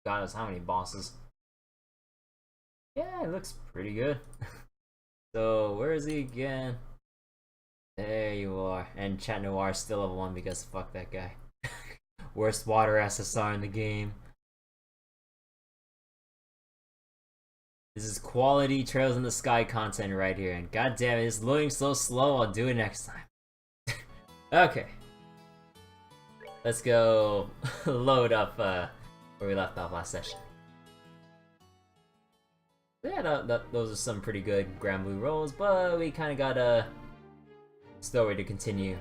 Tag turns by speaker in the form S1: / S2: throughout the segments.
S1: God knows how many bosses. Yeah, it looks pretty good. So, where is he again? There you are. And Chat Noir is still level 1 because fuck that guy. Worst water SSR in the game. This is quality Trails in the Sky content right here. And god damn it, it's loading so slow, I'll do it next time. Okay. Let's go load up where we left off last session. Yeah, those are some pretty good Grand Blue rolls, but we kind of got a story to continue.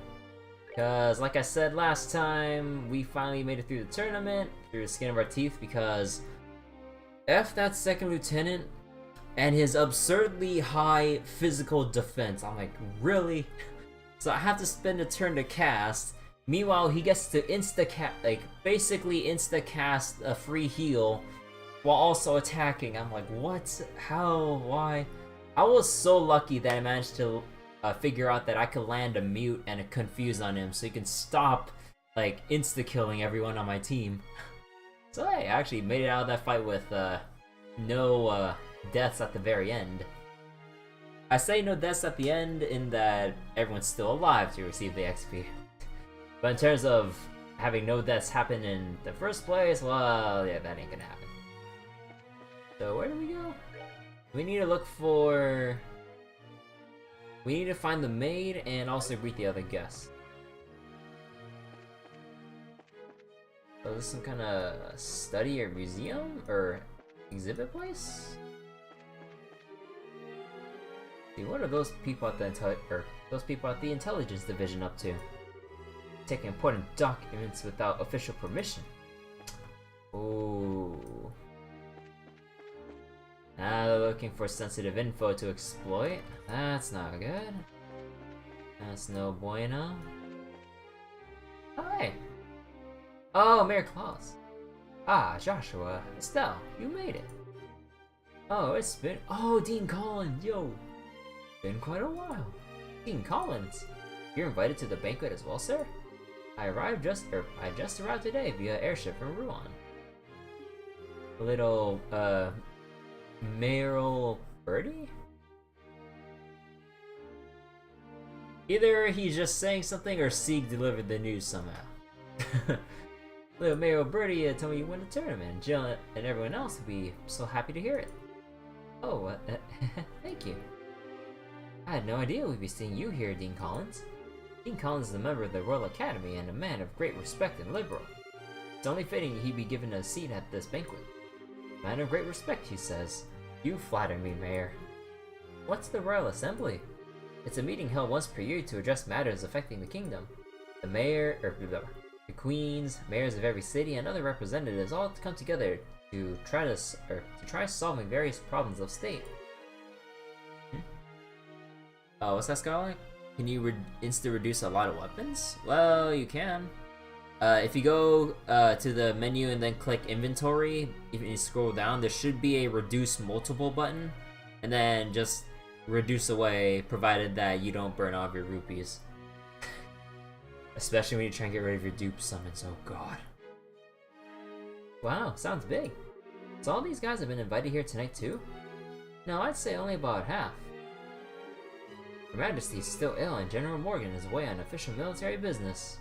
S1: Because, like I said last time, we finally made it through the tournament, through the skin of our teeth, because F that second lieutenant and his absurdly high physical defense. I'm like, really? So I have to spend a turn to cast. Meanwhile, he gets to basically insta-cast a free heal while also attacking. I'm like, what? How? Why? I was so lucky that I managed to figure out that I could land a mute and a confuse on him so he can stop, like, insta-killing everyone on my team. So I actually made it out of that fight with no deaths at the very end. I say no deaths at the end in that everyone's still alive to receive the XP. But in terms of having no deaths happen in the first place, well, yeah, that ain't gonna happen. So where do we go? We need to look for... We need to find the maid and also greet the other guests. So is this some kind of study or museum or exhibit place? See, what are those people at the intelligence division up to? Taking important documents without official permission. Ooh. Now they're looking for sensitive info to exploit. That's not good. That's no bueno. Hi. Oh, Mayor Claus. Ah, Joshua. Estelle, you made it. Oh, it's been... Oh, Dean Collins, yo. Been quite a while. Dean Collins, you're invited to the banquet as well, sir? I just arrived today via airship from Rouen. A little, mayoral birdie? Either he's just saying something or Sieg delivered the news somehow. Little mayoral birdie told me you won the tournament. Jill and everyone else would be so happy to hear it. Oh, thank you. I had no idea we'd be seeing you here, Dean Collins. Dean Collins is a member of the Royal Academy and a man of great respect and liberal. It's only fitting he be given a seat at this banquet. Man of great respect, he says. You flatter me, Mayor. What's the Royal Assembly? It's a meeting held once per year to address matters affecting the kingdom. The mayor, the queens, mayors of every city, and other representatives all come together to try solving various problems of state. Oh, what's that scholar? Can you insta-reduce a lot of weapons? Well, you can. If you go to the menu and then click inventory, if you scroll down, there should be a reduce multiple button, and then just reduce away, provided that you don't burn all of your rupees. Especially when you try and get rid of your dupe summons, oh god. Wow, sounds big. So all these guys have been invited here tonight too? No, I'd say only about half. Her Majesty is still ill and General Morgan is away on official military business.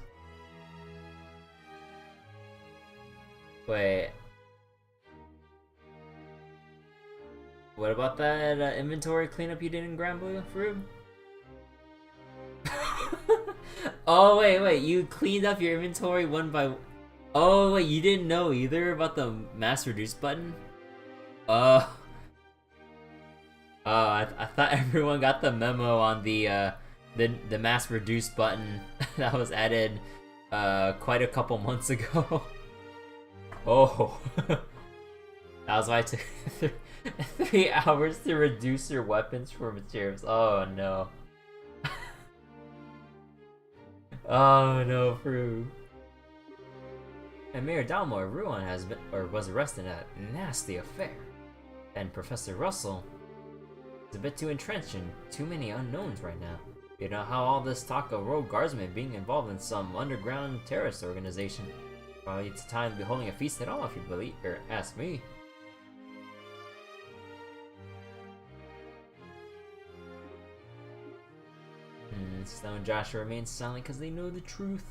S1: Wait. What about that inventory cleanup you did in Grand Blue, Frube? Oh, wait, you cleaned up your inventory one by... Oh, wait, you didn't know either about the mass reduce button? I thought everyone got the memo on the mass reduce button that was added quite a couple months ago. Oh, that was why it took 3 hours to reduce your weapons for materials. Oh no. Oh no, Fru. And Mayor Dalmore Ruan was arrested in a nasty affair. And Professor Russell is a bit too entrenched and too many unknowns right now. You know how all this talk of rogue guardsmen being involved in some underground terrorist organization. Probably it's time to be holding a feast at all, if you believe, or ask me. Snow and Joshua remain silent because they know the truth.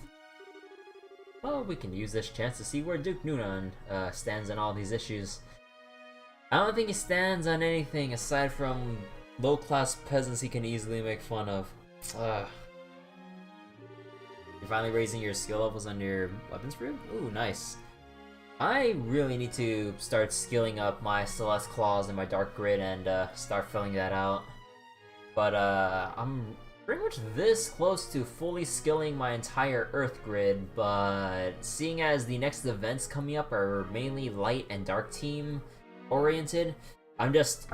S1: Well, we can use this chance to see where Duke Nunan stands on all these issues. I don't think he stands on anything aside from low-class peasants he can easily make fun of. You're finally raising your skill levels on your weapons group? Ooh, nice. I really need to start skilling up my Celeste Claws and my Dark Grid and start filling that out. But I'm pretty much this close to fully skilling my entire Earth Grid, but seeing as the next events coming up are mainly light and dark team oriented, I'm just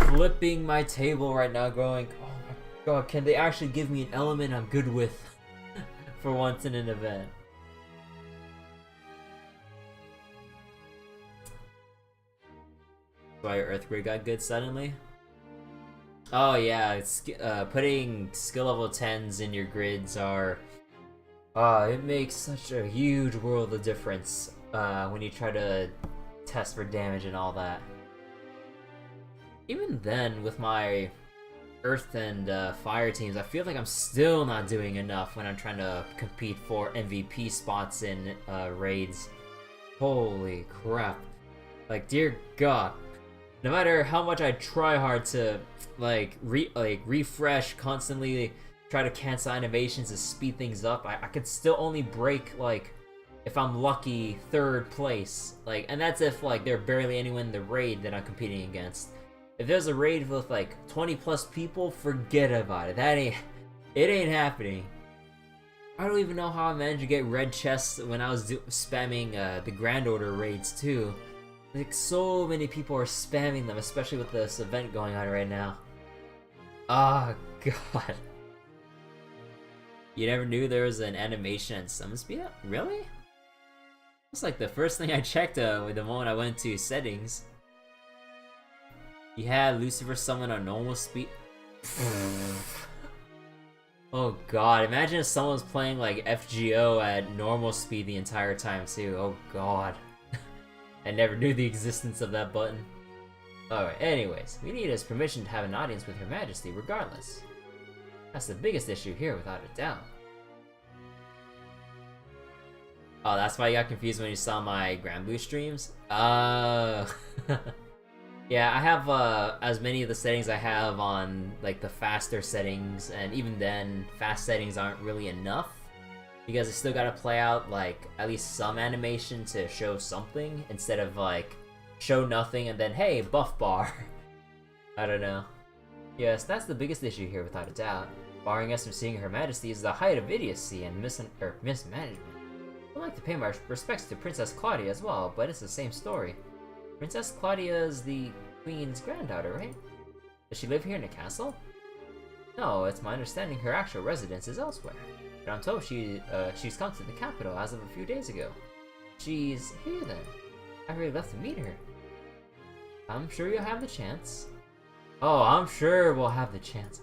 S1: flipping my table right now going, oh my god, can they actually give me an element I'm good with for once in an event? Why your Earth Grid got good suddenly? Oh yeah, it's, putting skill level 10s in your grids are... it makes such a huge world of difference when you try to test for damage and all that. Even then, with my Earth and Fire teams, I feel like I'm still not doing enough when I'm trying to compete for MVP spots in raids. Holy crap. Like, dear god. No matter how much I try hard to refresh, constantly try to cancel animations to speed things up, I could still only break, like, if I'm lucky, 3rd place. Like, and that's if like there are barely anyone in the raid that I'm competing against. If there's a raid with like 20 plus people, forget about it. It ain't happening. I don't even know how I managed to get red chests when I was spamming the Grand Order raids too. Like, so many people are spamming them, especially with this event going on right now. Oh, God. You never knew there was an animation and summon speed up? Really? It's like the first thing I checked with the moment I went to settings. You had Lucifer summon on normal speed. Oh god, imagine if someone was playing like FGO at normal speed the entire time too. Oh god. I never knew the existence of that button. Alright, anyways, we need his permission to have an audience with Her Majesty regardless. That's the biggest issue here without a doubt. Oh, that's why you got confused when you saw my Grand Blue streams? Yeah, I have as many of the settings I have on like the faster settings, and even then, fast settings aren't really enough. Because I still gotta play out like at least some animation to show something, instead of like show nothing and then hey, buff bar. I don't know. Yes, that's the biggest issue here without a doubt. Barring us from seeing Her Majesty is the height of idiocy and mismanagement. I'd like to pay my respects to Princess Claudia as well, but it's the same story. Princess Claudia is the Queen's granddaughter, right? Does she live here in the castle? No, it's my understanding her actual residence is elsewhere. But I'm told she's come to the capital as of a few days ago. She's here then. I really love to meet her. I'm sure you'll have the chance. Oh, I'm sure we'll have the chance.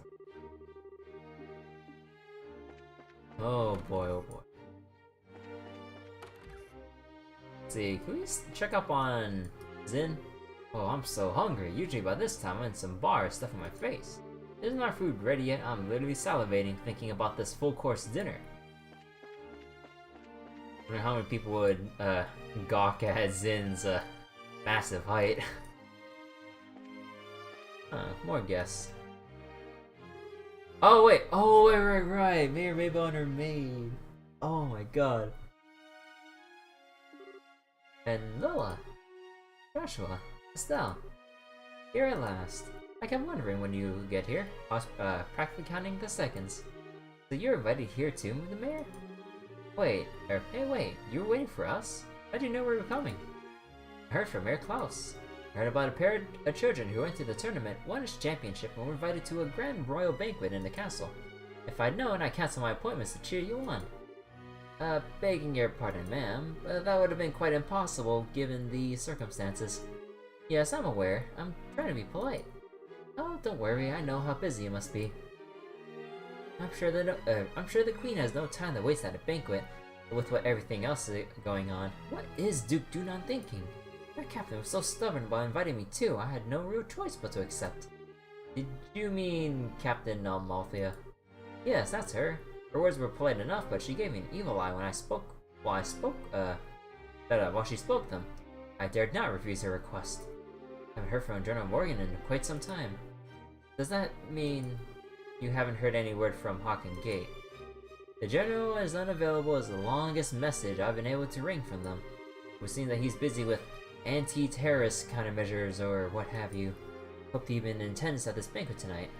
S1: Oh boy, oh boy. Let's see, can we check up on Zin? Oh, I'm so hungry. Usually by this time I'm in some bar stuffing my face. Isn't our food ready yet? I'm literally salivating thinking about this full course dinner. I wonder how many people would gawk at Zin's massive height. More guests. Oh wait, right. Mayor Mabel and her maid. Oh my god. And Lola. Joshua. Estelle. Here at last. I kept wondering when you get here. I was practically counting the seconds. So you're invited here too, the mayor? Wait, hey wait, you were waiting for us? How'd you know we were coming? I heard from Mayor Klaus. I heard about a pair of children who entered the tournament, won its championship, and were invited to a grand royal banquet in the castle. If I'd known, I'd cancel my appointments to cheer you on. Begging your pardon, ma'am, that would have been quite impossible given the circumstances. Yes, I'm aware. I'm trying to be polite. Oh, don't worry, I know how busy you must be. I'm sure the Queen has no time to waste at a banquet. with what everything else is going on. What is Duke Dunan thinking? That captain was so stubborn by inviting me too. I had no real choice but to accept. Did you mean Captain Amalthea? Yes, that's her. Her words were polite enough, but she gave me an evil eye when I spoke. While she spoke them. I dared not refuse her request. I haven't heard from General Morgan in quite some time. Does that mean you haven't heard any word from Hawk and Gate? The General is unavailable is the longest message I've been able to wring from them. It would seem that he's busy with anti-terrorist countermeasures or what have you. Hope to even attend at this banquet tonight.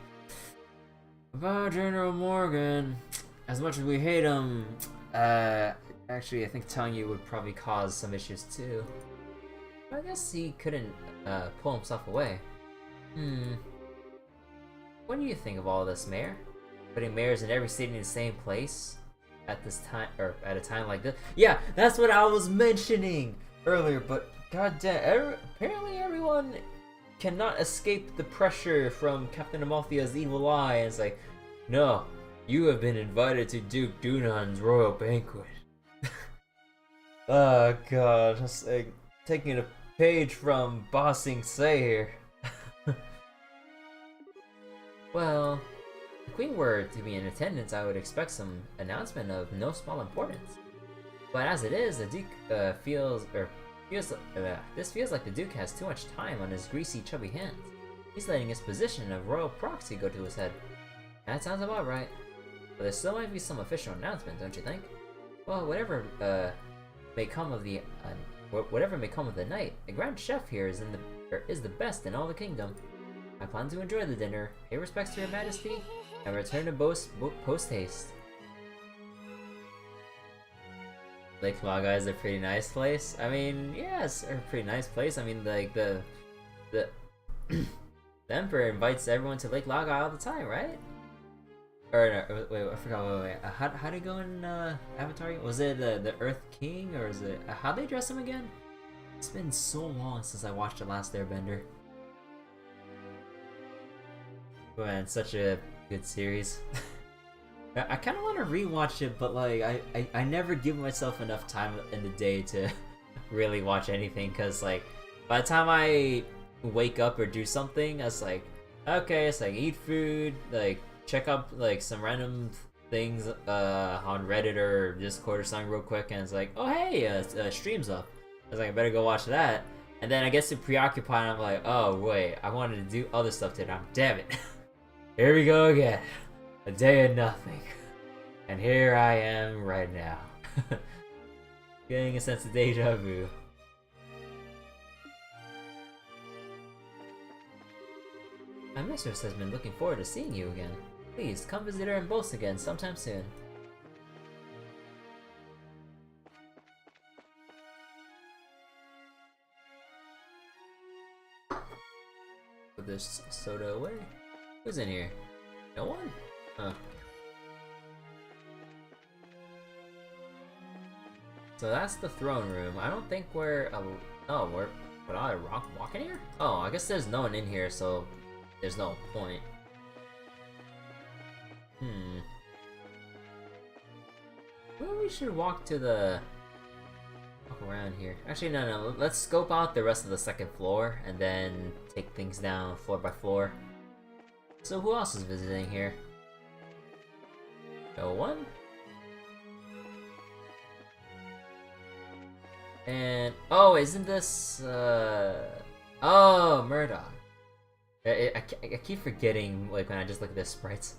S1: About General Morgan, as much as we hate him, actually I think telling you would probably cause some issues too. I guess he couldn't pull himself away. What do you think of all this, Mayor? Putting mayors in every city in the same place at this time, or at a time like this? Yeah, that's what I was mentioning earlier, but goddamn, apparently everyone cannot escape the pressure from Captain Amalthea's evil eye. And it's like, no, you have been invited to Duke Dunan's royal banquet. Oh god, just like taking a page from Ba Sing Se here. Well, if the Queen were to be in attendance, I would expect some announcement of no small importance. But as it is, the Duke feels like the Duke has too much time on his greasy, chubby hands. He's letting his position of royal proxy go to his head. That sounds about right. But there still might be some official announcement, don't you think? Well, whatever may come of the night, the Grand Chef here is the best in all the kingdom. I plan to enjoy the dinner, pay respects to Your Majesty, and return to post-haste. Lake Laga is a pretty nice place. I mean, yeah, it's a pretty nice place. I mean, like, the Emperor invites everyone to Lake Laga all the time, right? Or, no, wait, I forgot, wait. How did it go in Avatar? Was it the Earth King, or is it... how'd they dress him again? It's been so long since I watched The Last Airbender. Man, such a good series. I kind of want to rewatch it, but like I never give myself enough time in the day to really watch anything, because like by the time I wake up or do something, it's like, okay, it's like eat food, like check up like some random things on Reddit or Discord or something real quick, and it's like, oh hey, stream's up. I was like, I better go watch that, and then I get to preoccupied and I'm like, oh wait, I wanted to do other stuff today. Damn it. Here we go again. A day of nothing. And here I am right now. Getting a sense of deja vu. My mistress has been looking forward to seeing you again. Please, come visit her in Bos again sometime soon. Put this soda away. Who's in here? No one? Huh. So that's the throne room. I don't think we're... would I walk in here? Oh, I guess there's no one in here, so there's no point. Well, we should walk around here. Actually, no. Let's scope out the rest of the second floor and then take things down floor by floor. So who else is visiting here? No one? And oh, isn't this oh, Murdoch. I keep forgetting like when I just look at the sprites.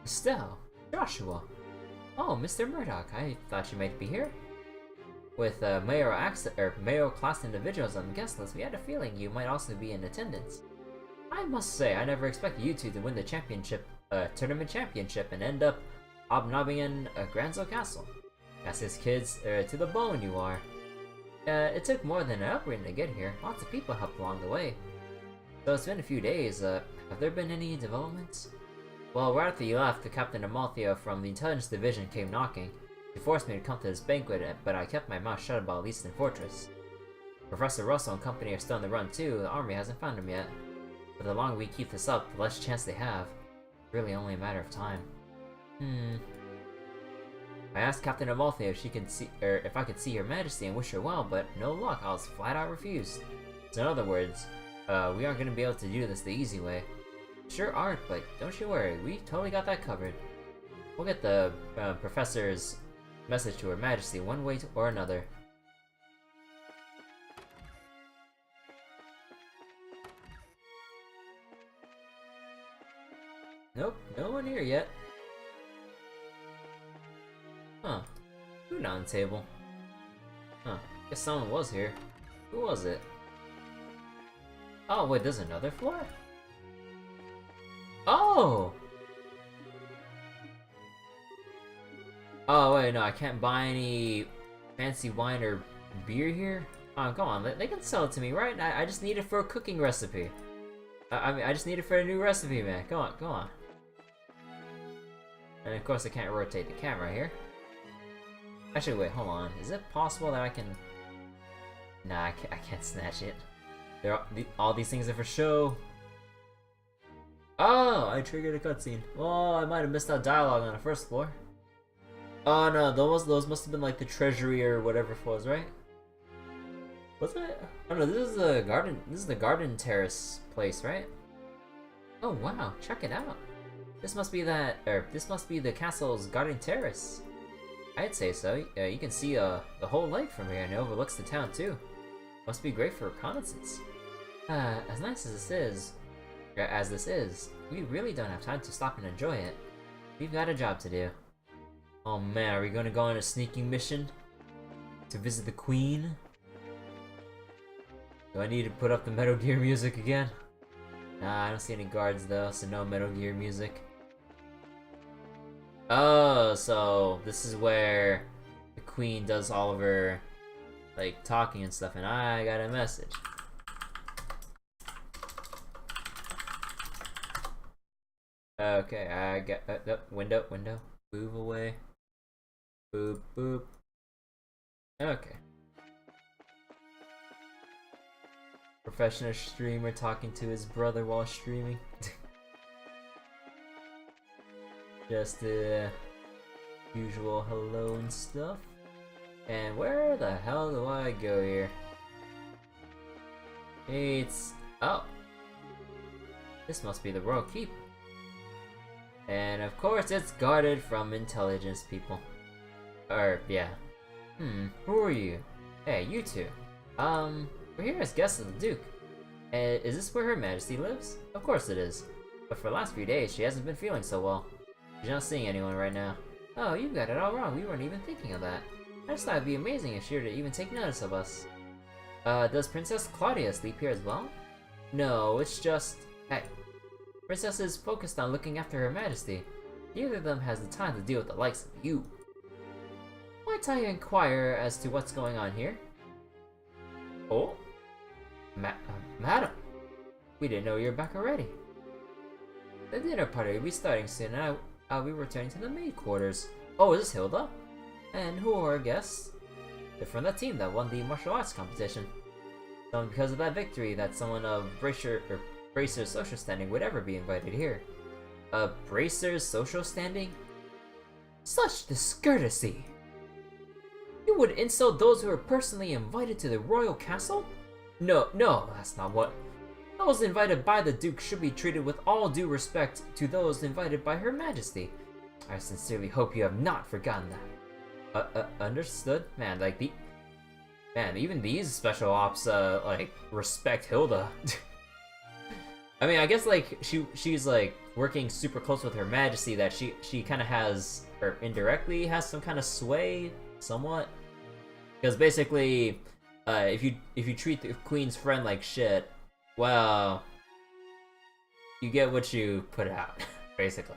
S1: Estelle, Joshua. Oh, Mr. Murdoch, I thought you might be here. With mayoral class individuals on the guest list, we had a feeling you might also be in attendance. I must say, I never expected you two to win the championship, tournament championship, and end up hobnobbing in Granzo Castle. Fastest kids to the bone you are. It took more than an upbringing to get here. Lots of people helped along the way. So it's been a few days. Have there been any developments? Well, right after you left, the Captain Amalthea from the Intelligence Division came knocking. She forced me to come to this banquet, but I kept my mouth shut about Leaston Fortress. Professor Russell and company are still on the run too. The army hasn't found him yet. But the longer we keep this up, the less chance they have. It's really only a matter of time. I asked Captain Amalfi if she could see, or if I could see Her Majesty and wish her well, but no luck. I was flat out refused. So in other words, we aren't gonna be able to do this the easy way. Sure aren't, but don't you worry. We totally got that covered. We'll get the professor's message to Her Majesty one way or another. Nope, no one here yet. Huh. Food on the table. Huh. Guess someone was here. Who was it? Oh, wait, there's another floor? Oh! Oh, wait, no, I can't buy any fancy wine or beer here? Oh, come on, they can sell it to me, right? I just need it for a cooking recipe. I mean, I just need it for a new recipe, man. Come on, come on. And of course, I can't rotate the camera here. Actually, wait, hold on. Is it possible that I can... Nah, I can't snatch it. All these things are for show. Oh, I triggered a cutscene. Oh, I might have missed out dialogue on the first floor. Oh no, those must have been like the treasury or whatever floors, right? Was it? Oh no, this is the garden. This is the garden terrace place, right? Oh wow, check it out. This must be this must be the castle's garden terrace. I'd say so. You can see the whole lake from here, and it overlooks the town too. Must be great for reconnaissance. As nice as this is, we really don't have time to stop and enjoy it. We've got a job to do. Oh man, are we gonna go on a sneaking mission to visit the Queen? Do I need to put up the Metal Gear music again? Nah, I don't see any guards though, so no Metal Gear music. Oh, so this is where the Queen does all of her like talking and stuff, and I got a message. Okay, I got window, move away, boop, boop. Okay. Professional streamer talking to his brother while streaming. Just the usual hello and stuff. And where the hell do I go here? Oh. This must be the Royal Keep. And of course it's guarded from intelligence people. Yeah. Who are you? Hey, you two. We're here as guests of the Duke. Is this where Her Majesty lives? Of course it is. But for the last few days, she hasn't been feeling so well. She's not seeing anyone right now. Oh, you got it all wrong. We weren't even thinking of that. I just thought it'd be amazing if she were to even take notice of us. Does Princess Claudia sleep here as well? No, it's just... Hey. Princess is focused on looking after Her Majesty. Neither of them has the time to deal with the likes of you. Might I inquire as to what's going on here? Oh? Madam! We didn't know you were back already. The dinner party will be starting soon, and I'll be returning to the maid quarters. Oh, is this Hilda? And who are our guests? They're from that team that won the martial arts competition. So because of that victory, that someone of Bracer's social standing would ever be invited here. Bracer's social standing? Such discourtesy! You would insult those who are personally invited to the royal castle? No, that's not what... Those invited by the Duke should be treated with all due respect to those invited by Her Majesty. I sincerely hope you have not forgotten that. Understood? Man, like Man, even these special ops, like, respect Hilda. I mean, I guess, like, she's, like, working super close with Her Majesty that she kind of has, or indirectly has some kind of sway, somewhat. Because basically, if you treat the Queen's friend like shit, well, you get what you put out, basically.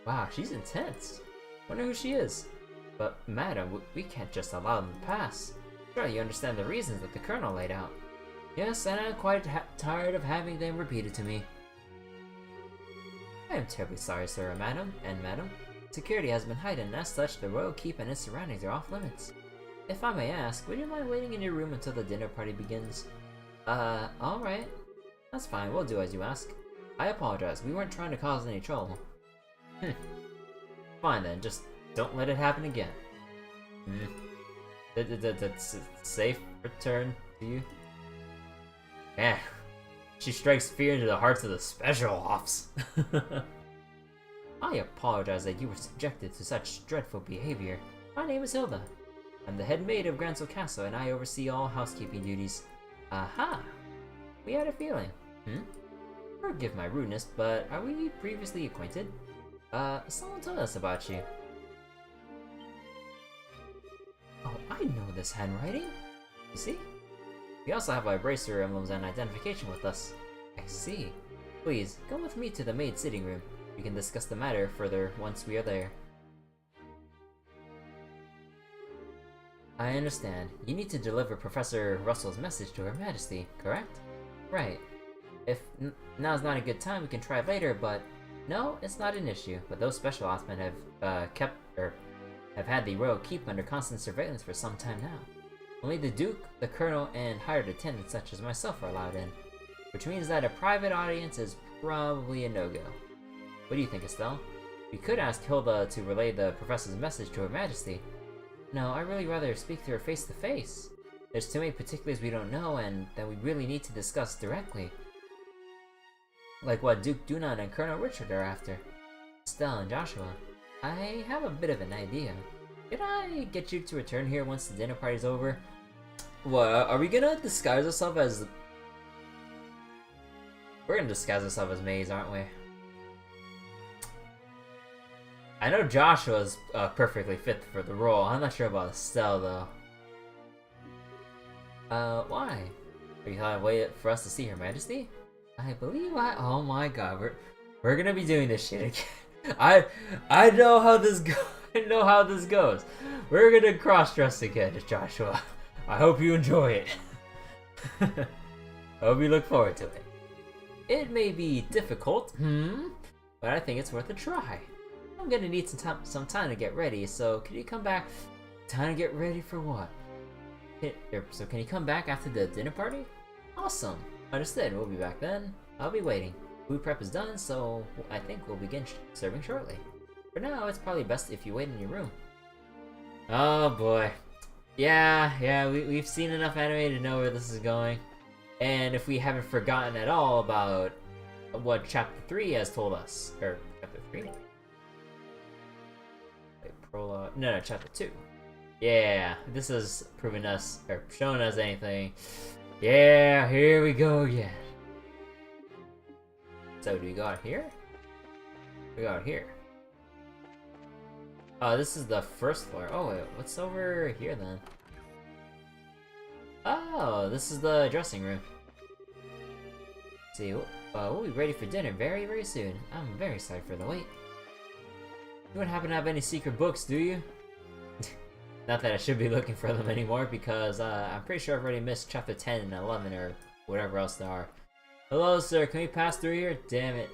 S1: Wow, she's intense. Wonder who she is. But, madam, we can't just allow them to pass. Sure, you understand the reasons that the Colonel laid out. Yes, and I'm quite tired of having them repeated to me. I am terribly sorry, sir, madam. Security has been heightened, and as such, the Royal Keep and its surroundings are off limits. If I may ask, would you mind waiting in your room until the dinner party begins? Alright. That's fine, we'll do as you ask. I apologize, we weren't trying to cause any trouble. Fine then, just Don't let it happen again. That's a safe return to you. Man, she strikes fear into the hearts of the special ops. I apologize that you were subjected to such dreadful behavior. My name is Hilda. I'm the head maid of Gransel Castle, and I oversee all housekeeping duties. Aha! We had a feeling. Forgive my rudeness, but are we previously acquainted? Someone told us about you. Oh, I know this handwriting. You see? We also have our bracer emblems and identification with us. I see. Please, come with me to the maid sitting room. We can discuss the matter further once we are there. I understand. You need to deliver Professor Russell's message to Her Majesty, correct? Right. If now's not a good time, we can try later, but... No, it's not an issue, but those special opsmen have had the royal keep under constant surveillance for some time now. Only the Duke, the Colonel, and hired attendants such as myself are allowed in, which means that a private audience is probably a no-go. What do you think, Estelle? We could ask Hilda to relay the Professor's message to Her Majesty. No, I'd really rather speak to her face-to-face. There's too many particulars we don't know and that we really need to discuss directly. Like what Duke Dunan and Colonel Richard are after. Estelle and Joshua, I have a bit of an idea. Can I get you to return here once the dinner party's over? What, are we gonna disguise ourselves as... We're gonna disguise ourselves as maids, aren't we? I know Joshua's perfectly fit for the role. I'm not sure about Estelle, though. Why? Are you gonna wait for us to see Her Majesty? I believe oh my god, we're gonna be doing this shit again. I know how this goes. I know how this goes. We're gonna cross-dress again, Joshua. I hope you enjoy it. I hope you look forward to it. It may be difficult, but I think it's worth a try. I'm gonna need some time to get ready, so can you come back? Time to get ready for what? So can you come back after the dinner party? Awesome. Understood. We'll be back then. I'll be waiting. Food prep is done, so I think we'll begin serving shortly. For now, it's probably best if you wait in your room. Oh boy. Yeah, we've seen enough anime to know where this is going. And if we haven't forgotten at all about what Chapter 3 has told us. Or, Chapter 3? Wait, prologue. No, Chapter 2. Yeah, this has proven us, or shown us anything. Yeah, here we go again. So, do we go out here? We go out here. Oh, this is the first floor. Oh, wait, what's over here then? Oh, this is the dressing room. Let's see, we'll be ready for dinner very, very soon. I'm very sorry for the wait. You don't happen to have any secret books, do you? Not that I should be looking for them anymore, because I'm pretty sure I've already missed Chapter 10 and 11, or whatever else there are. Hello, sir. Can we pass through here? Damn it.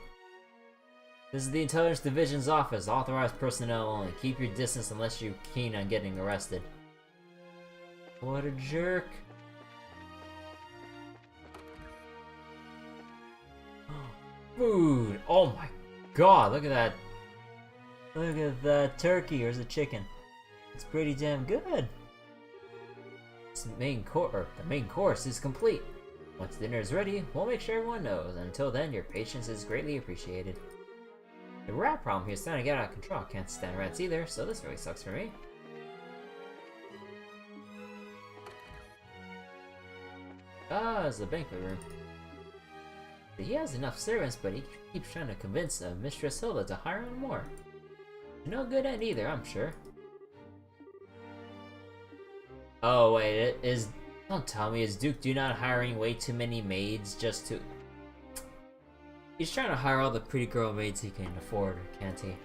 S1: This is the Intelligence Division's office. Authorized personnel only. Keep your distance unless you're keen on getting arrested. What a jerk. Food! Oh my god, look at that. Look at that turkey, or is it chicken? It's pretty damn good. The main course is complete. Once dinner is ready, we'll make sure everyone knows. Until then, your patience is greatly appreciated. The rat problem here is starting to get out of control. Can't stand rats either, so this really sucks for me. Ah, it's the banquet room. He has enough servants, but he keeps trying to convince Mistress Hilda to hire on more. No good end either, I'm sure. Oh wait, don't tell me, is Duke not hiring way too many maids just to... He's trying to hire all the pretty girl maids he can afford, can't he?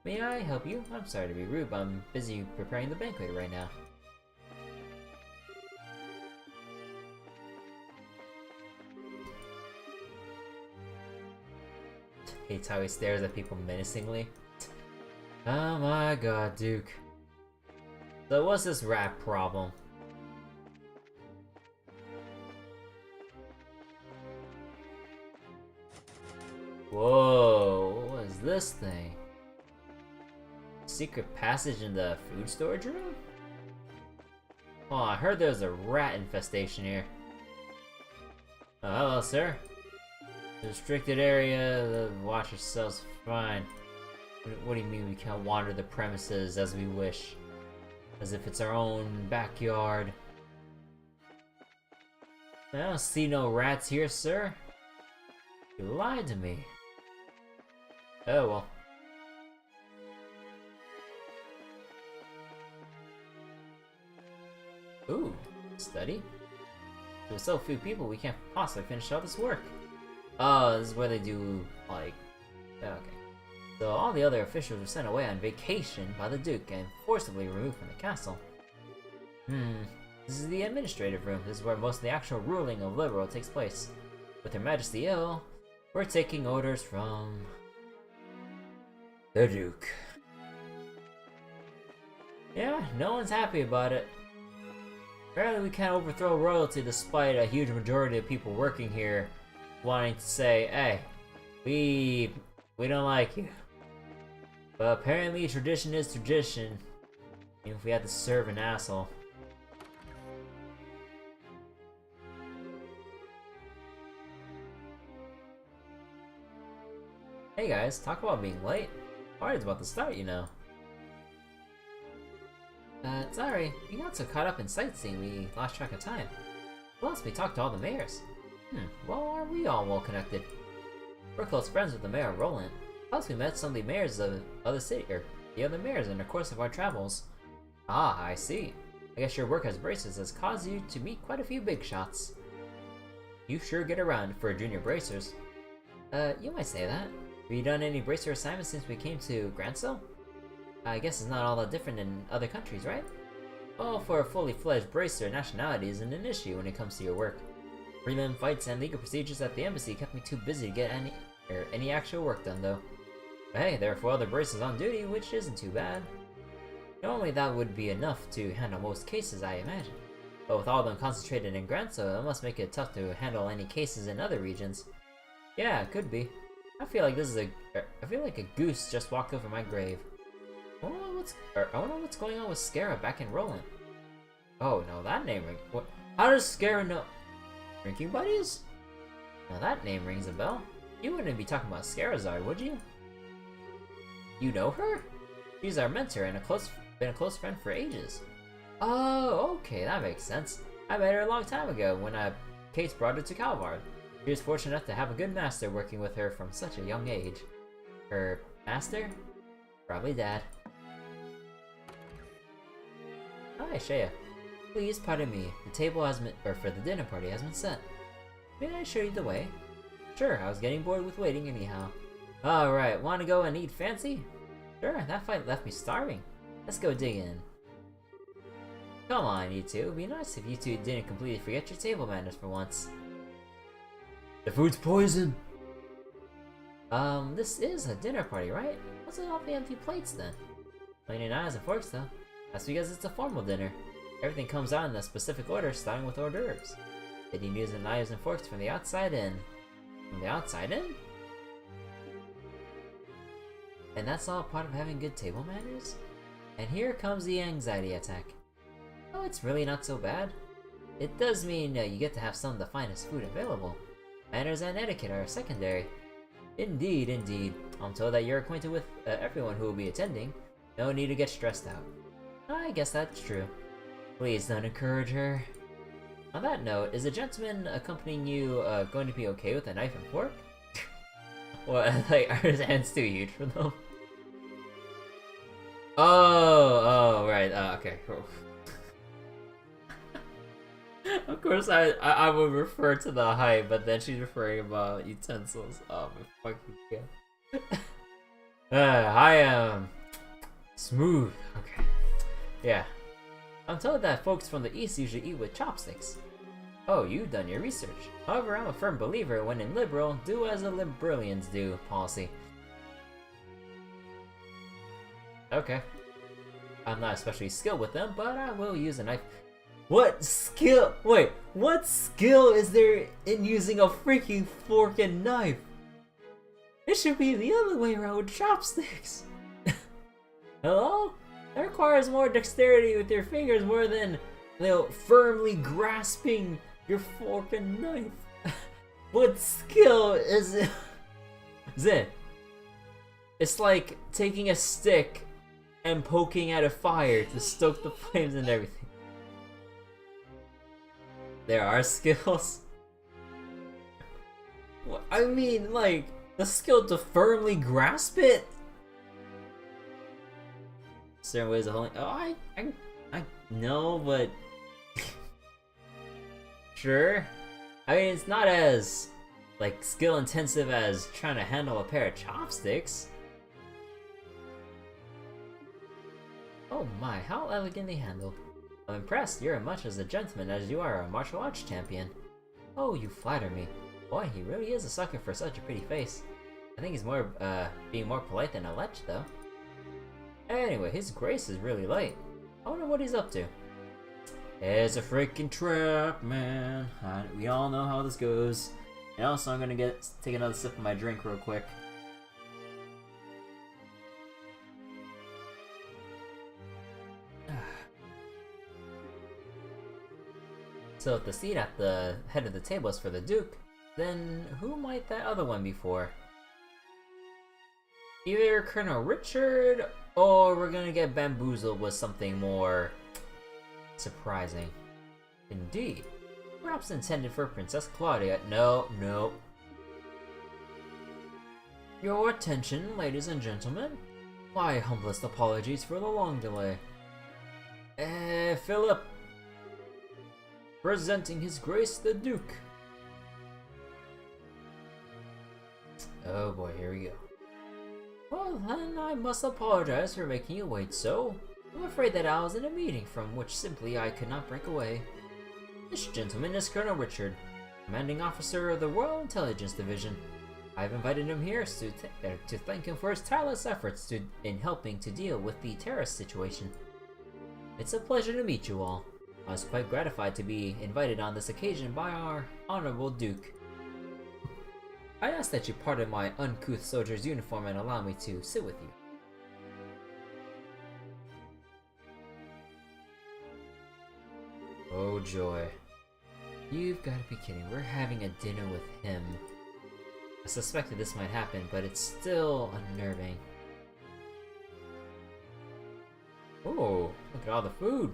S1: May I help you? I'm sorry to be rude, but I'm busy preparing the banquet right now. Hates how he stares at people menacingly. Oh my god, Duke. So what's this rat problem? Whoa, what is this thing? secret passage in the food storage room? Oh, I heard there's a rat infestation here. Oh, hello, sir. The restricted area, the watcher cells fine. What do you mean we can't wander the premises as we wish? As if it's our own backyard. I don't see no rats here, sir. You lied to me. Oh well. Ooh, study? There's so few people, we can't possibly finish all this work. Oh, this is where they do, like... Okay. So all the other officials were sent away on vacation by the Duke and forcibly removed from the castle. This is the administrative room. This is where most of the actual ruling of Liberal takes place. With Her Majesty ill, we're taking orders from... the Duke. Yeah, no one's happy about it. Apparently we can't overthrow royalty despite a huge majority of people working here wanting to say, hey, we don't like you. But apparently tradition is tradition, even if we had to serve an asshole. Hey guys, talk about being late. Party's about to start, you know. Sorry, we got so caught up in sightseeing we lost track of time. Plus, we talked to all the mayors. Well, aren't we all well connected? We're close friends with the mayor of Roland. Plus, we met some of the mayors of the other mayors in the course of our travels. Ah, I see. I guess your work as bracers has caused you to meet quite a few big shots. You sure get around for junior bracers. You might say that. Have you done any bracer assignments since we came to Granso? I guess it's not all that different in other countries, right? Well, for a fully fledged bracer, nationality isn't an issue when it comes to your work. Prelim fights and legal procedures at the embassy kept me too busy to get any actual work done, though. But hey, there are 4 other bracers on duty, which isn't too bad. Normally that would be enough to handle most cases, I imagine. But with all of them concentrated in Granso, it must make it tough to handle any cases in other regions. Yeah, it could be. I feel like a goose just walked over my grave. I wonder what's going on with Scara back in Roland. Oh no, that name ring. What? How does Scara know? Drinking buddies? Now that name rings a bell. You wouldn't be talking about Scarazard, would you? You know her? She's our mentor and been a close friend for ages. Oh, okay, that makes sense. I met her a long time ago when Kate brought her to Calvard. She was fortunate enough to have a good master working with her from such a young age. Her master? Probably Dad. Hi, Shea. Please pardon me. The table for the dinner party has been set. May I show you the way? Sure, I was getting bored with waiting anyhow. Alright, wanna go and eat fancy? Sure, that fight left me starving. Let's go dig in. Come on, you two. It'd be nice if you two didn't completely forget your table manners for once. The food's poison! This is a dinner party, right? What's with all the empty plates then? Plenty of knives and forks though. That's because it's a formal dinner. Everything comes out in a specific order, starting with hors d'oeuvres. Then you use the knives and forks from the outside in. From the outside in? And that's all part of having good table manners? And here comes the anxiety attack. Oh, it's really not so bad. It does mean you get to have some of the finest food available. Manners and etiquette are secondary. Indeed, indeed. I'm told that you're acquainted with everyone who will be attending. No need to get stressed out. I guess that's true. Please don't encourage her. On that note, is the gentleman accompanying you going to be okay with a knife and fork? What, like, are his hands too huge for them? Oh, right, okay. Of course, I would refer to the height, but then she's referring about utensils. Oh my fucking god. I am smooth. Okay. Yeah. I'm told that folks from the east usually eat with chopsticks. Oh, you've done your research. However, I'm a firm believer when in liberal, do as the liberalians do policy. Okay. I'm not especially skilled with them, but I will use a knife. What skill? Wait, what skill is there in using a freaking fork and knife? It should be the other way around with chopsticks. Hello? That requires more dexterity with your fingers more than, firmly grasping your fork and knife. What skill is it? Zin. It's like taking a stick and poking at a fire to stoke the flames and everything. There are skills. I mean, like, the skill to firmly grasp it? Certain ways of holding. Oh, I know, but. Sure. I mean, it's not as, like, skill intensive as trying to handle a pair of chopsticks. Oh my, how elegantly handled. I'm impressed. You're as much as a gentleman as you are a martial arts champion. Oh, you flatter me. Boy, he really is a sucker for such a pretty face. I think he's more, being more polite than a lech, though. Anyway, his grace is really light. I wonder what he's up to. It's a freaking trap, man. We all know how this goes. And also, I'm gonna take another sip of my drink real quick. So if the seat at the head of the table is for the Duke, then who might that other one be for? Either Colonel Richard, or we're gonna get bamboozled with something more surprising. Indeed. Perhaps intended for Princess Claudia. No. Your attention, ladies and gentlemen. My humblest apologies for the long delay. Philip. Presenting His Grace the Duke. Oh boy, here we go. Well then, I must apologize for making you wait so. I'm afraid that I was in a meeting from which simply I could not break away. This gentleman is Colonel Richard, commanding officer of the Royal Intelligence Division. I've invited him here to thank him for his tireless efforts in helping to deal with the terrorist situation. It's a pleasure to meet you all. I was quite gratified to be invited on this occasion by our Honorable Duke. I ask that you pardon my uncouth soldier's uniform and allow me to sit with you. Oh joy. You've got to be kidding. We're having a dinner with him. I suspected this might happen, but it's still unnerving. Oh, look at all the food.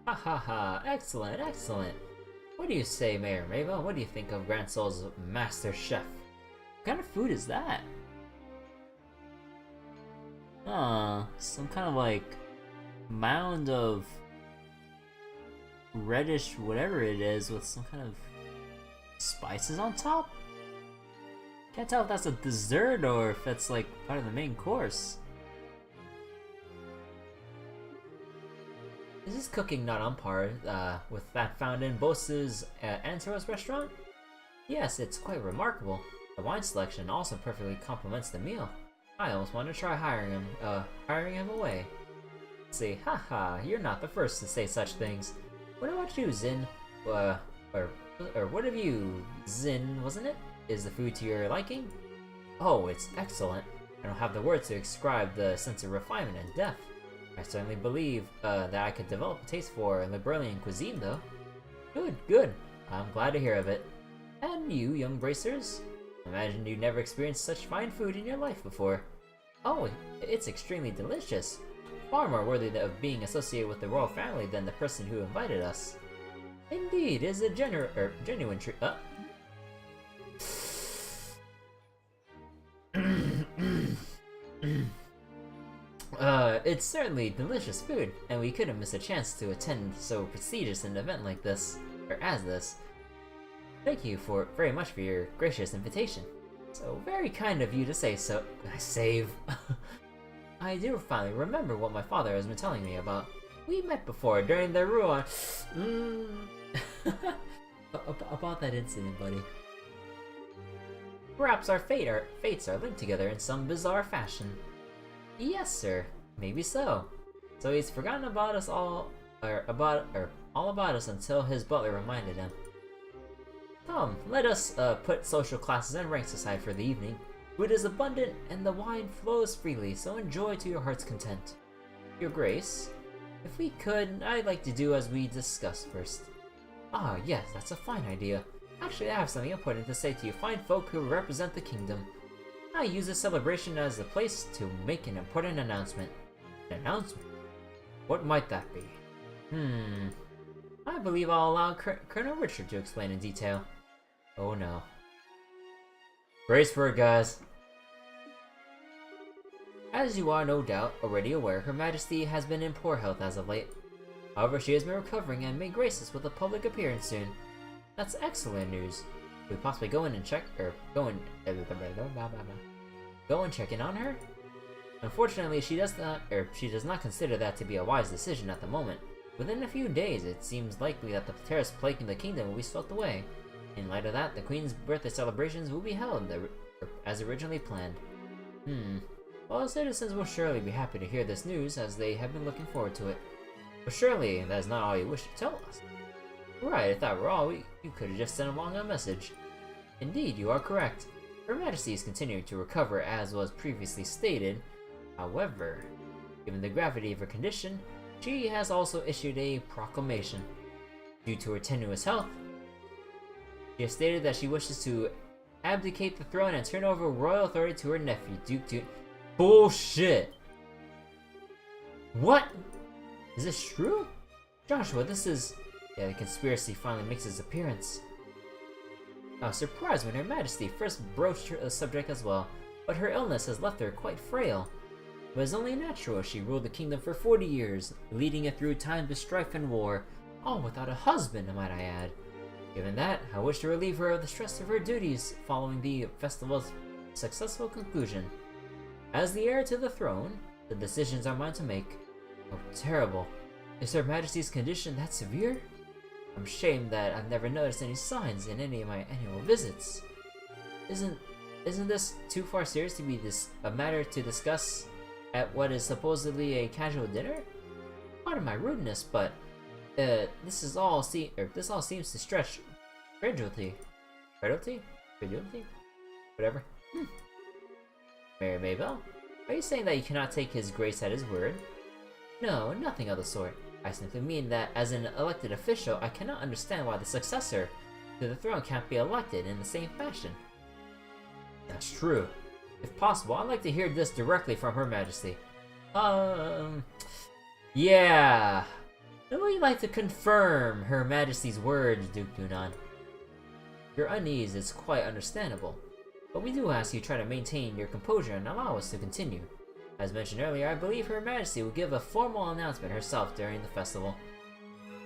S1: Ha ha ha, excellent. What do you say, Mayor Mabel? What do you think of Grand Soul's master chef? What kind of food is that? Some kind of like mound of reddish whatever it is with some kind of spices on top? Can't tell if that's a dessert or if that's like part of the main course. Is this cooking not on par with that found in Bose's Antaros restaurant? Yes, it's quite remarkable. The wine selection also perfectly complements the meal. I almost want to try hiring him away. Let's see, haha, you're not the first to say such things. What about you, Zin? Or what of you, Zin, wasn't it? Is the food to your liking? Oh, it's excellent. I don't have the words to describe the sense of refinement and depth. I certainly believe that I could develop a taste for Liberalian cuisine, though. Good. I'm glad to hear of it. And you, young bracers? Imagine you never experienced such fine food in your life before. Oh, it's extremely delicious. Far more worthy of being associated with the royal family than the person who invited us. Indeed, is a genuine treat. It's certainly delicious food, and we couldn't miss a chance to attend so prestigious an event like this, or as this. Thank you very much for your gracious invitation. So very kind of you to say so. I do finally remember what my father has been telling me about. We met before during the Rouen. About that incident, buddy. Perhaps our fates are linked together in some bizarre fashion. Yes, sir. Maybe so. So he's forgotten about us all about us until his butler reminded him. Come, let us put social classes and ranks aside for the evening. Food is abundant and the wine flows freely, so enjoy to your heart's content. Your Grace, if we could, I'd like to do as we discussed first. Ah, yes, that's a fine idea. Actually, I have something important to say to you fine folk who represent the kingdom. I use this celebration as a place to make an important announcement. An announcement? What might that be? I believe I'll allow Colonel Richard to explain in detail. Oh no. Brace for it, guys. As you are no doubt already aware, Her Majesty has been in poor health as of late. However, she has been recovering and may grace us with a public appearance soon. That's excellent news. Could we possibly go in and check, go and check in on her? Unfortunately, she does not consider that to be a wise decision at the moment. Within a few days, it seems likely that the terrorist plaguing the kingdom will be swept away. In light of that, the Queen's birthday celebrations will be held as originally planned. Well, citizens will surely be happy to hear this news, as they have been looking forward to it. But surely, that is not all you wish to tell us. Right, if that were all, you could have just sent along a message. Indeed, you are correct. Her Majesty is continuing to recover, as was previously stated. However, given the gravity of her condition, she has also issued a proclamation. Due to her tenuous health, she has stated that she wishes to abdicate the throne and turn over royal authority to her nephew, Duke. Bullshit! What? Is this true? Joshua, this is... Yeah, the conspiracy finally makes its appearance. I was surprised when Her Majesty first broached the subject as well, but her illness has left her quite frail. But it's only natural she ruled the kingdom for 40 years, leading it through times of strife and war, all without a husband, might I add. Given that, I wish to relieve her of the stress of her duties following the festival's successful conclusion. As the heir to the throne, the decisions are mine to make. Oh, terrible. Is Her Majesty's condition that severe? I'm ashamed that I've never noticed any signs in any of my annual visits. Isn't this too far serious to be a matter to discuss at what is supposedly a casual dinner? Pardon my rudeness, but this all seems to stretch credulity. Credulity? Whatever. Mary Maybell, are you saying that you cannot take His Grace at his word? No, nothing of the sort. I simply mean that as an elected official, I cannot understand why the successor to the throne can't be elected in the same fashion. That's true. If possible, I'd like to hear this directly from Her Majesty. Yeah. I would like to confirm Her Majesty's words, Duke Dunan. Your unease is quite understandable, but we do ask you to try to maintain your composure and allow us to continue. As mentioned earlier, I believe Her Majesty will give a formal announcement herself during the festival.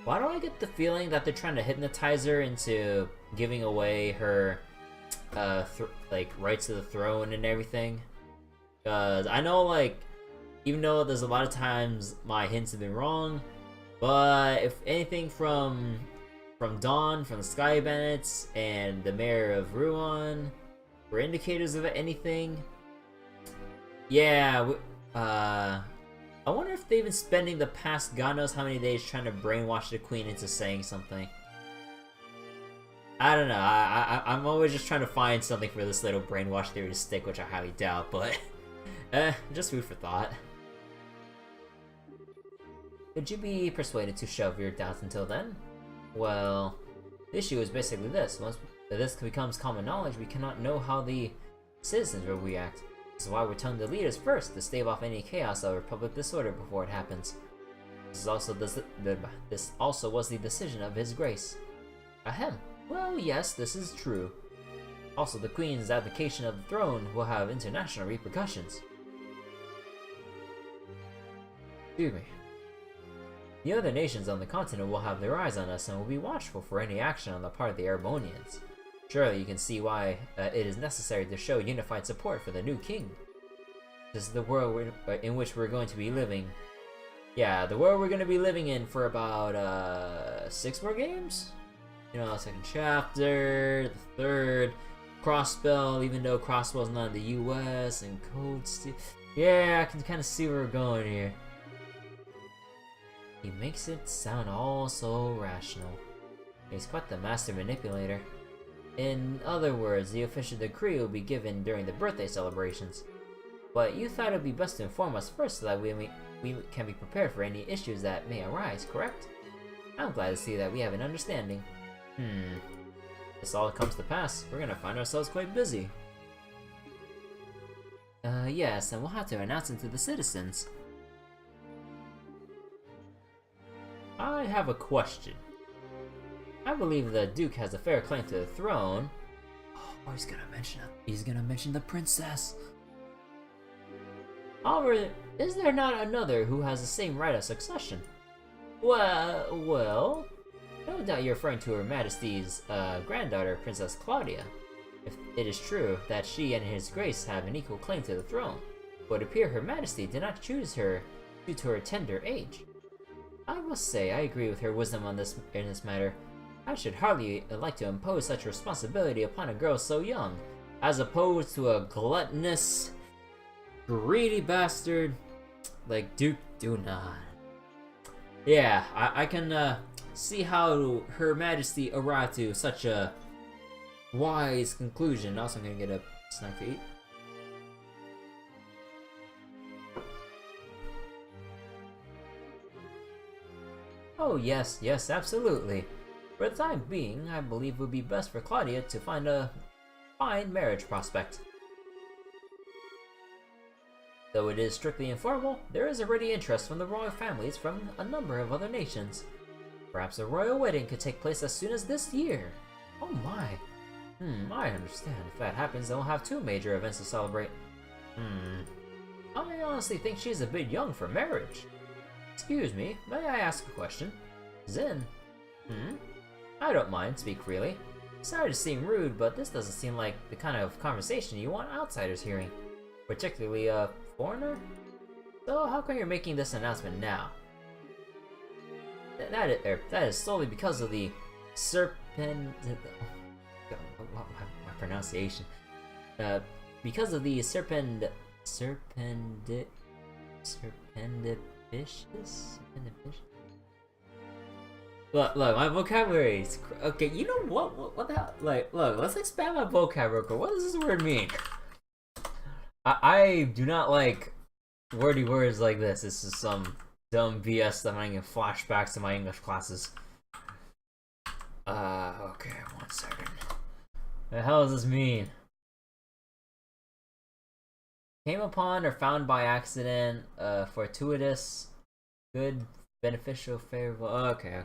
S1: Why do I get the feeling that they're trying to hypnotize her into giving away her, rights to the throne and everything? Cause I know, even though there's a lot of times my hints have been wrong, but if anything from Dawn, from the Sky Bandits, and the Mayor of Ruan were indicators of anything, yeah, I wonder if they've been spending the past God knows how many days trying to brainwash the Queen into saying something. I don't know, I'm always just trying to find something for this little brainwash theory to stick, which I highly doubt, but just food for thought. Could you be persuaded to shelve your doubts until then? Well, the issue is basically this. Once this becomes common knowledge, we cannot know how the citizens will react. This is why we're telling the leaders first to stave off any chaos or public disorder before it happens. This also was the decision of His Grace. Ahem. Well, yes, this is true. Also, the Queen's abdication of the throne will have international repercussions. Excuse me. The other nations on the continent will have their eyes on us and will be watchful for any action on the part of the Erebonians. Surely you can see why it is necessary to show unified support for the new king. This is the world in which we're going to be living. Yeah, the world we're going to be living in for about 6 more games? You know, the second chapter, the third, Crossbell, even though Crossbell's not in the US, and Cold Steel. Yeah, I can kind of see where we're going here. He makes it sound all so rational. He's quite the master manipulator. In other words, the official decree will be given during the birthday celebrations. But you thought it would be best to inform us first so that we can be prepared for any issues that may arise, correct? I'm glad to see that we have an understanding. If this all comes to pass, we're gonna find ourselves quite busy. Yes, and we'll have to announce it to the citizens. I have a question. I believe the Duke has a fair claim to the throne. Oh, he's gonna mention it. He's gonna mention the princess. However, is there not another who has the same right of succession? Well, no doubt you're referring to Her Majesty's granddaughter, Princess Claudia. If it is true that she and His Grace have an equal claim to the throne, it would appear Her Majesty did not choose her due to her tender age. I must say I agree with her wisdom in this matter. I should hardly like to impose such responsibility upon a girl so young, as opposed to a gluttonous, greedy bastard like Duke Dunod. Yeah, I can see how Her Majesty arrived to such a wise conclusion. Also, I'm gonna get a snack to eat. Oh yes, absolutely. For the time being, I believe it would be best for Claudia to find a fine marriage prospect. Though it is strictly informal, there is already interest from the royal families from a number of other nations. Perhaps a royal wedding could take place as soon as this year. Oh my. I understand. If that happens, they'll have two major events to celebrate. I honestly think she's a bit young for marriage. Excuse me, may I ask a question? Zin? I don't mind, speak freely. Sorry to seem rude, but this doesn't seem like the kind of conversation you want outsiders hearing. Particularly a foreigner? So how come you're making this announcement now? That is solely because of the my pronunciation. Because of the serpendipitious? Look, my vocabulary is okay. You know what the hell? Like, look, let's expand my vocabulary. What does this word mean? I do not like wordy words like this. This is some dumb BS that I'm getting flashbacks to my English classes. Okay, 1 second. The hell does this mean? Came upon or found by accident, fortuitous, good, beneficial, favorable. Okay.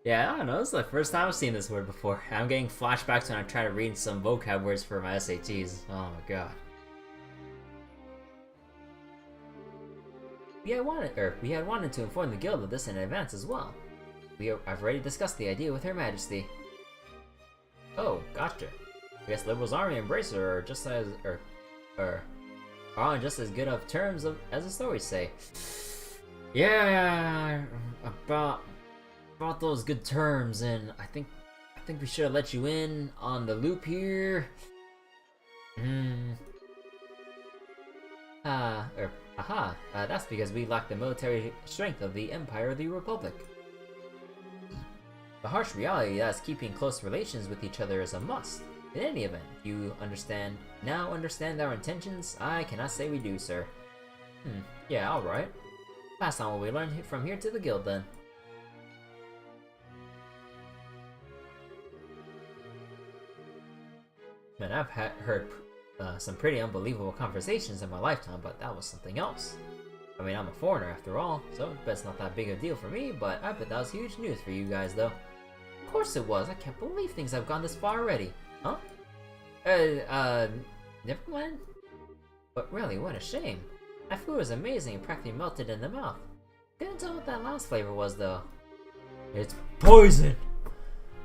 S1: Yeah, I don't know, this is the first time I've seen this word before. I'm getting flashbacks when I try to read some vocab words for my SATs. Oh my god. We had wanted to inform the guild of this in advance as well. I've already discussed the idea with Her Majesty. Oh, gotcha. I guess Liberal's army and Bracer are just as are on just as good of terms as the stories say. Yeah, about those good terms, and I think we should have let you in on the loop here. That's because we lack the military strength of the Empire of the Republic. The harsh reality that is keeping close relations with each other is a must. In any event, you now understand our intentions? I cannot say we do, sir. Yeah, alright. Pass on what we learned from here to the guild, then. Man, I've heard some pretty unbelievable conversations in my lifetime, but that was something else. I mean, I'm a foreigner after all, so it's not that big a deal for me, but I bet that was huge news for you guys, though. Of course it was. I can't believe things have gone this far already. Huh? Never mind. But really, what a shame. That food was amazing and practically melted in the mouth. Couldn't tell what that last flavor was, though. It's poison!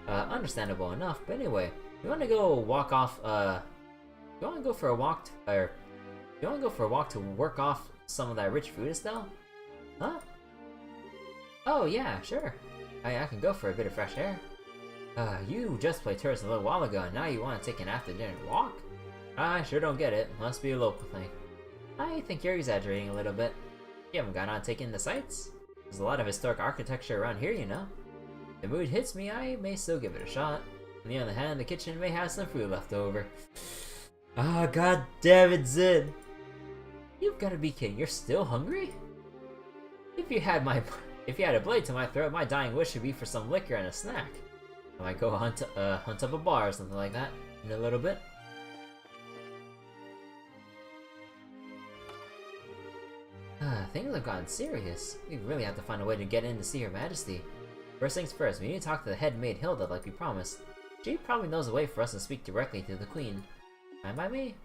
S1: Understandable enough, but anyway, you wanna go walk off, you wanna go for a walk to work off some of that rich food, Estelle? Huh? Oh yeah, sure. I can go for a bit of fresh air. You just played tourist a little while ago, and now you want to take an after-dinner walk? I sure don't get it. Must be a local thing. I think you're exaggerating a little bit. You haven't gone on taking the sights? There's a lot of historic architecture around here, you know. If the mood hits me, I may still give it a shot. On the other hand, the kitchen may have some food left over. Ah, god damn it, Zin! You've gotta be kidding, you're still hungry? If you had a blade to my throat, my dying wish would be for some liquor and a snack. I might go hunt up a bar or something like that in a little bit. Things have gotten serious. We really have to find a way to get in to see Her Majesty. First things first, we need to talk to the head maid Hilda like we promised. She probably knows a way for us to speak directly to the Queen. Fine by me.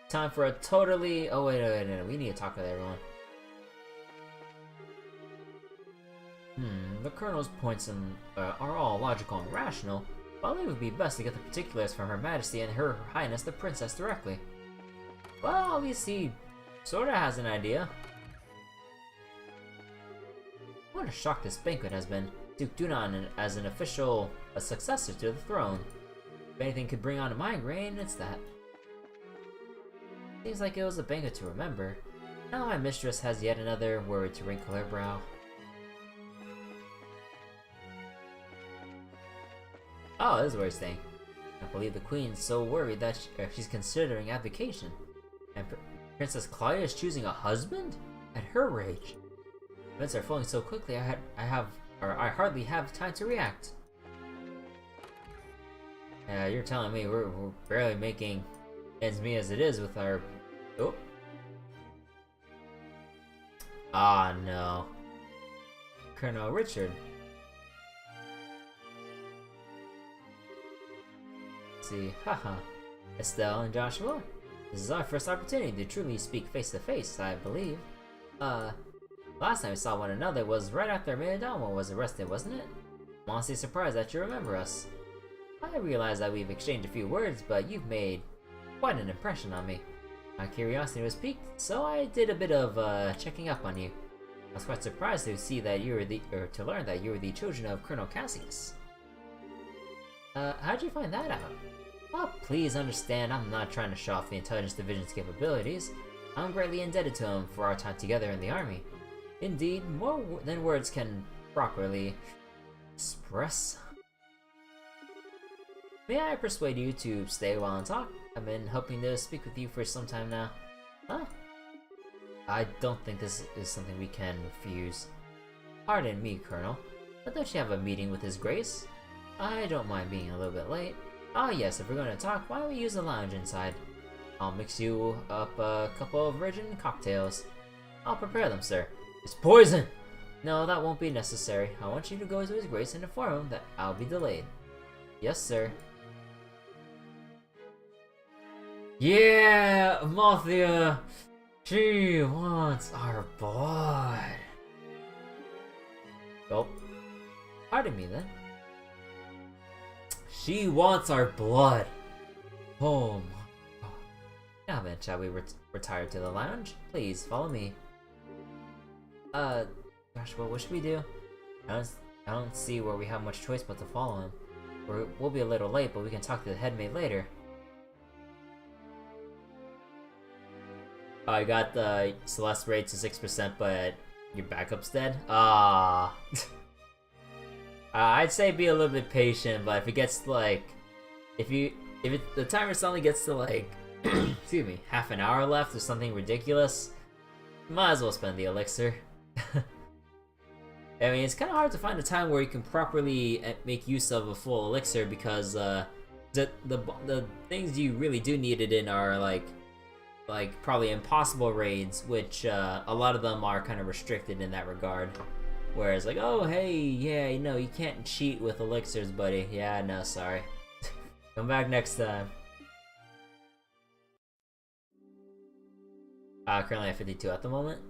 S1: Time for a totally... Oh wait, we need to talk with everyone. The Colonel's points are all logical and rational, but it would be best to get the particulars from Her Majesty and Her Highness the Princess directly. Well, at least he sorta has an idea. What a shock this banquet has been. Duke Dunan as an official, a successor to the throne. If anything could bring on a migraine, it's that. Seems like it was a banquet to remember. Now my mistress has yet another word to wrinkle her brow. Oh, this is where he's staying. I believe the Queen's so worried that she's considering abdication. And Princess Claudia is choosing a husband? At her age. Events are flowing so quickly I hardly have time to react. You're telling me we're barely making ends meet as it is with our... Oh. Ah, no. Colonel Richard. Let's see, haha. Estelle and Joshua? This is our first opportunity to truly speak face to face, I believe. Last time we saw one another was right after Mayadama was arrested, wasn't it? I'm honestly surprised that you remember us. I realize that we've exchanged a few words, but you've made quite an impression on me. My curiosity was piqued, so I did a bit of checking up on you. I was quite surprised to see that you were to learn that you were the children of Colonel Cassius. How'd you find that out? Oh, please understand, I'm not trying to show off the Intelligence Division's capabilities. I'm greatly indebted to him for our time together in the army. Indeed, more than words can properly express. May I persuade you to stay while I talk? I've been hoping to speak with you for some time now. Huh? I don't think this is something we can refuse. Pardon me, Colonel, but don't you have a meeting with His Grace? I don't mind being a little bit late. Ah yes, if we're going to talk, why don't we use the lounge inside? I'll mix you up a couple of virgin cocktails. I'll prepare them, sir. It's poison! No, that won't be necessary. I want you to go to His Grace and inform him that I'll be delayed. Yes, sir. Yeah, Mafia! She wants our blood. Oh. Pardon me, then. She wants our blood. Oh my god. Now then, shall we retire to the lounge? Please, follow me. Joshua, what should we do? I don't see where we have much choice but to follow him. We'll be a little late, but we can talk to the headmaid later. I got the Celeste rate to 6%, but your backup's dead? Ah. I'd say be a little bit patient, but if it gets to like... the timer suddenly gets to like... excuse me, half an hour left or something ridiculous, might as well spend the elixir. I mean, it's kind of hard to find a time where you can properly make use of a full elixir because the things you really do need it in are like probably impossible raids, which a lot of them are kind of restricted in that regard. Whereas like, oh hey, yeah, you know, you can't cheat with elixirs, buddy. Yeah, no, sorry. Come back next time. Currently at 52 at the moment.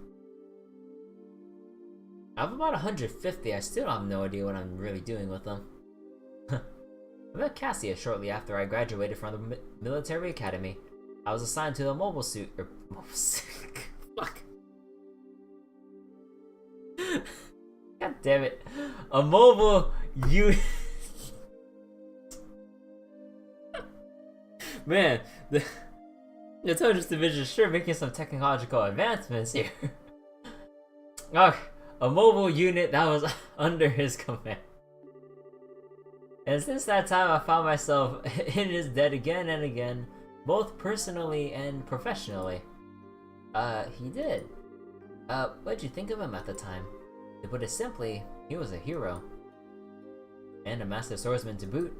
S1: I have about 150, I still have no idea what I'm really doing with them. I met Cassius shortly after I graduated from the military academy. I was assigned to the mobile suit, fuck. God damn it. A mobile unit. Man, the Intelligence Division is sure making some technological advancements here. Okay, a mobile unit that was under his command. And since that time, I found myself in his debt again and again, both personally and professionally. He did. What'd you think of him at the time? To put it simply, he was a hero. And a master swordsman to boot.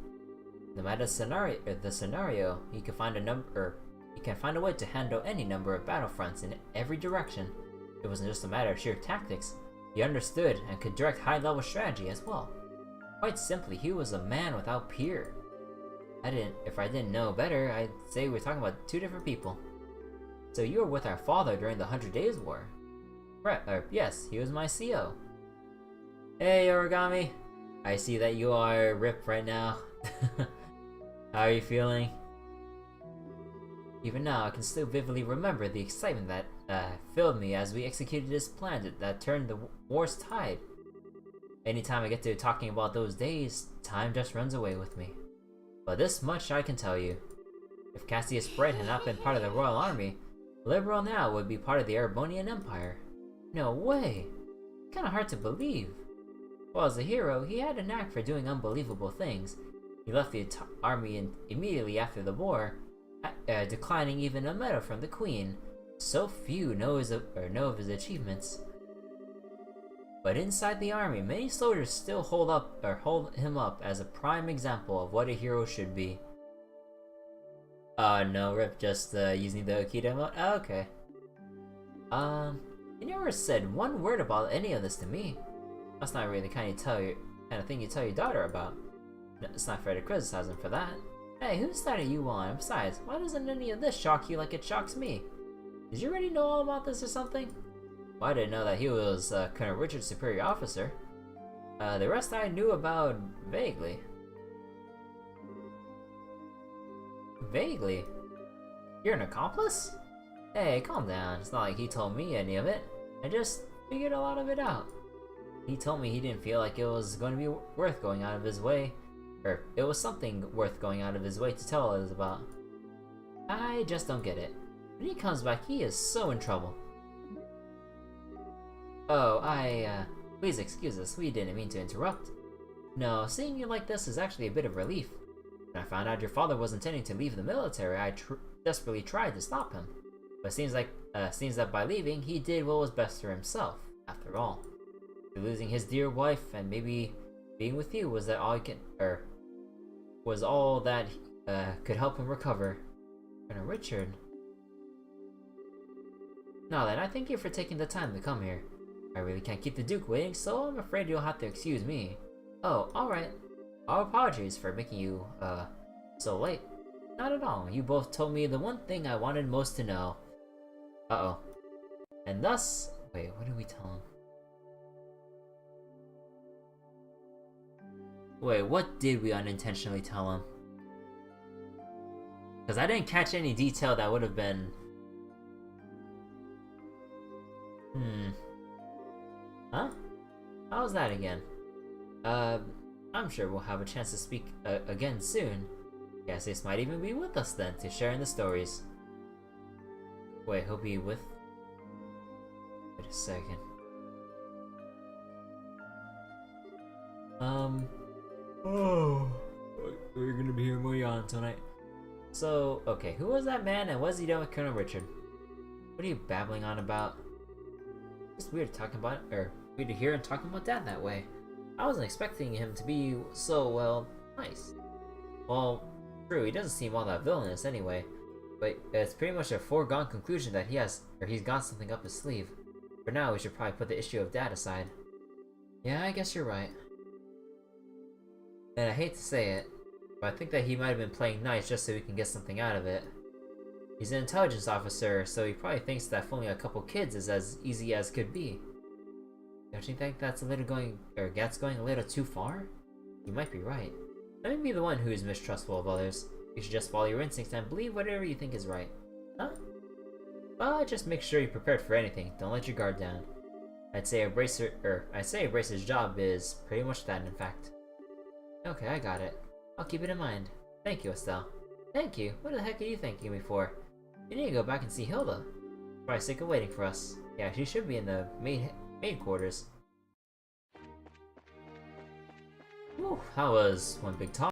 S1: No matter the scenario, he can find a way to handle any number of battlefronts in every direction. It wasn't just a matter of sheer tactics. He understood and could direct high-level strategy as well. Quite simply, he was a man without peer. If I didn't know better, I'd say we're talking about two different people. So you were with our father during the 100 Days War? Right, yes, he was my CO. Hey, Origami. I see that you are ripped right now. How are you feeling? Even now, I can still vividly remember the excitement that filled me as we executed this plan that turned the war's tide. Anytime I get to talking about those days, time just runs away with me. But this much I can tell you. If Cassius Bright had not been part of the Royal Army, Liberal now would be part of the Erebonian Empire. No way! Kinda hard to believe. Well, as a hero, he had a knack for doing unbelievable things. He left the army immediately after the war, declining even a medal from the Queen. So few know of his achievements. But inside the army, many soldiers still hold him up as a prime example of what a hero should be. No, Rip, just using the Akita mode? Oh, okay. You never said one word about any of this to me. That's not really the kind of thing you tell your daughter about. No, it's not fair to criticize him for that. Hey, whose side are you on? Besides, why doesn't any of this shock you like it shocks me? Did you already know all about this or something? Well, I didn't know that he was Colonel Richard's superior officer. The rest I knew about vaguely. Vaguely? You're an accomplice? Hey, calm down. It's not like he told me any of it. I just figured a lot of it out. He told me he didn't feel like it was going to be worth going out of his way. Or, it was something worth going out of his way to tell us about. I just don't get it. When he comes back, he is so in trouble. Oh, please excuse us, we didn't mean to interrupt. No, seeing you like this is actually a bit of relief. When I found out your father was intending to leave the military, I desperately tried to stop him. But seems that by leaving, he did what was best for himself, after all. Losing his dear wife and maybe being with you was all that could help him recover. Colonel Richard. Now then, I thank you for taking the time to come here. I really can't keep the Duke waiting, so I'm afraid you'll have to excuse me. Oh, alright. Our apologies for making you, so late. Not at all. You both told me the one thing I wanted most to know. Uh-oh. And thus... Wait, what did we tell him? Wait, what did we unintentionally tell him? Because I didn't catch any detail that would have been... Huh? How was that again? I'm sure we'll have a chance to speak again soon. Cassius might even be with us then to share in the stories. Wait, he'll be with... Wait a second. Oh, we're gonna be hearing more yawn tonight. So, okay, who was that man and what's he done with Colonel Richard? What are you babbling on about? It's weird talking about, or weird to hear him talking about Dad that way. I wasn't expecting him to be so, well, nice. Well, true, he doesn't seem all that villainous anyway, but it's pretty much a foregone conclusion that he's got something up his sleeve. For now, we should probably put the issue of Dad aside. Yeah, I guess you're right. And I hate to say it, but I think that he might have been playing nice just so he can get something out of it. He's an intelligence officer, so he probably thinks that fooling a couple kids is as easy as could be. Don't you think that's going a little too far? You might be right. Let me be the one who is mistrustful of others. You should just follow your instincts and believe whatever you think is right. Huh? Just make sure you're prepared for anything. Don't let your guard down. I'd say a bracer's job is pretty much that, in fact. Okay, I got it. I'll keep it in mind. Thank you, Estelle. Thank you? What the heck are you thanking me for? You need to go back and see Hilda. Probably sick of waiting for us. Yeah, she should be in the maid quarters. Whew, that was one big talk.